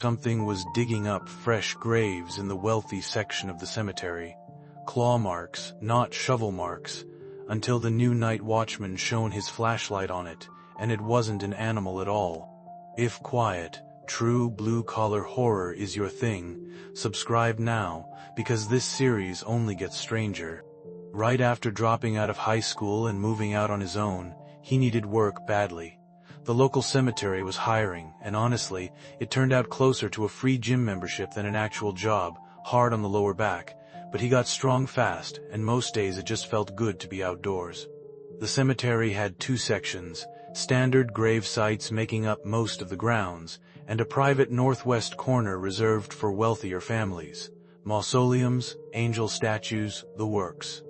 Something was digging up fresh graves in the wealthy section of the cemetery. Claw marks, not shovel marks, until the new night watchman shone his flashlight on it, and it wasn't an animal at all. If quiet, true blue-collar horror is your thing, subscribe now, because this series only gets stranger. Right after dropping out of high school and moving out on his own, he needed work badly. The local cemetery was hiring, and honestly, it turned out closer to a free gym membership than an actual job, hard on the lower back, but he got strong fast, and most days it just felt good to be outdoors. The cemetery had two sections, standard grave sites making up most of the grounds, and a private northwest corner reserved for wealthier families. Mausoleums, angel statues, the works.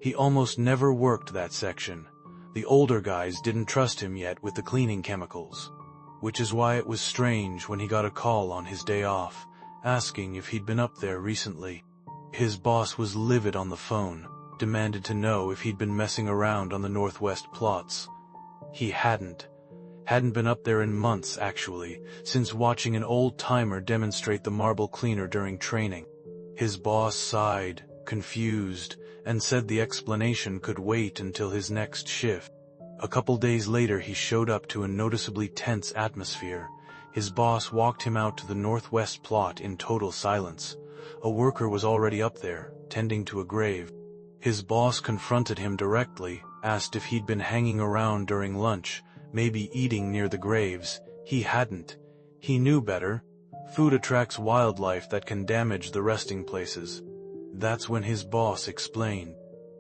He almost never worked that section. The older guys didn't trust him yet with the cleaning chemicals. Which is why it was strange when he got a call on his day off, asking if he'd been up there recently. His boss was livid on the phone, demanded to know if he'd been messing around on the northwest plots. He hadn't been up there in months actually, since watching an old-timer demonstrate the marble cleaner during training. His boss sighed, confused, and said the explanation could wait until his next shift. A couple days later he showed up to a noticeably tense atmosphere. His boss walked him out to the northwest plot in total silence. A worker was already up there, tending to a grave. His boss confronted him directly, asked if he'd been hanging around during lunch, maybe eating near the graves. He hadn't. He knew better. Food attracts wildlife that can damage the resting places. That's when his boss explained.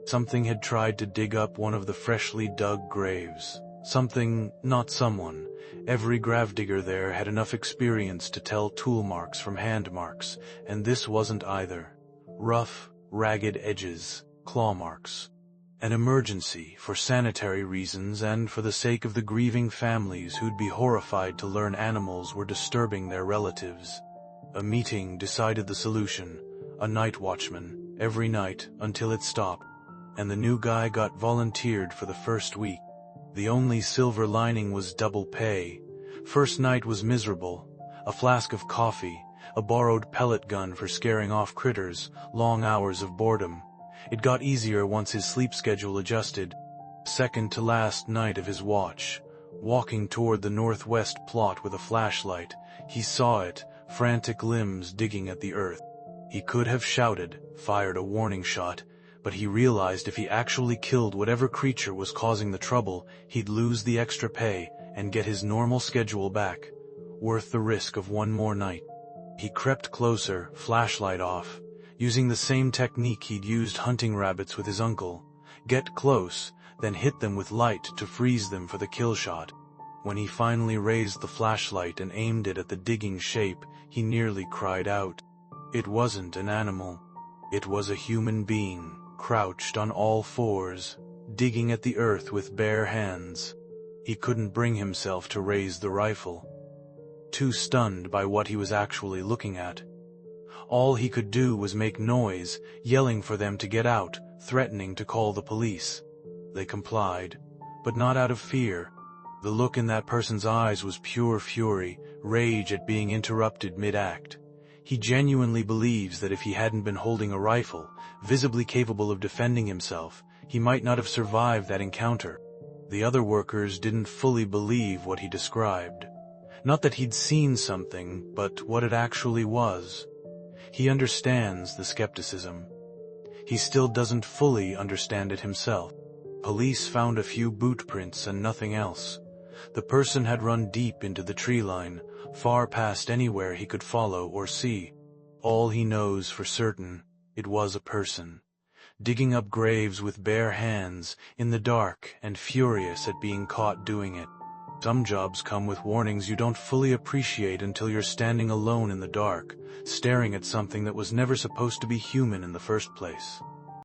Something had tried to dig up one of the freshly dug graves. Something, not someone. Every gravedigger there had enough experience to tell tool marks from hand marks, and this wasn't either. Rough, ragged edges, claw marks. An emergency, for sanitary reasons and for the sake of the grieving families who'd be horrified to learn animals were disturbing their relatives. A meeting decided the solution. A night watchman, every night, until it stopped. And the new guy got volunteered for the first week. The only silver lining was double pay. First night was miserable. A flask of coffee, a borrowed pellet gun for scaring off critters, long hours of boredom. It got easier once his sleep schedule adjusted. Second to last night of his watch. Walking toward the northwest plot with a flashlight, he saw it, frantic limbs digging at the earth. He could have shouted, fired a warning shot, but he realized if he actually killed whatever creature was causing the trouble, he'd lose the extra pay and get his normal schedule back. Worth the risk of one more night. He crept closer, flashlight off, using the same technique he'd used hunting rabbits with his uncle. Get close, then hit them with light to freeze them for the kill shot. When he finally raised the flashlight and aimed it at the digging shape, he nearly cried out. It wasn't an animal. It was a human being, crouched on all fours, digging at the earth with bare hands. He couldn't bring himself to raise the rifle. Too stunned by what he was actually looking at. All he could do was make noise, yelling for them to get out, threatening to call the police. They complied, but not out of fear. The look in that person's eyes was pure fury, rage at being interrupted mid-act. He genuinely believes that if he hadn't been holding a rifle, visibly capable of defending himself, he might not have survived that encounter. The other workers didn't fully believe what he described. Not that he'd seen something, but what it actually was. He understands the skepticism. He still doesn't fully understand it himself. Police found a few boot prints and nothing else. The person had run deep into the tree line, far past anywhere he could follow or see. All he knows for certain, it was a person. Digging up graves with bare hands, in the dark, and furious at being caught doing it. Some jobs come with warnings you don't fully appreciate until you're standing alone in the dark, staring at something that was never supposed to be human in the first place.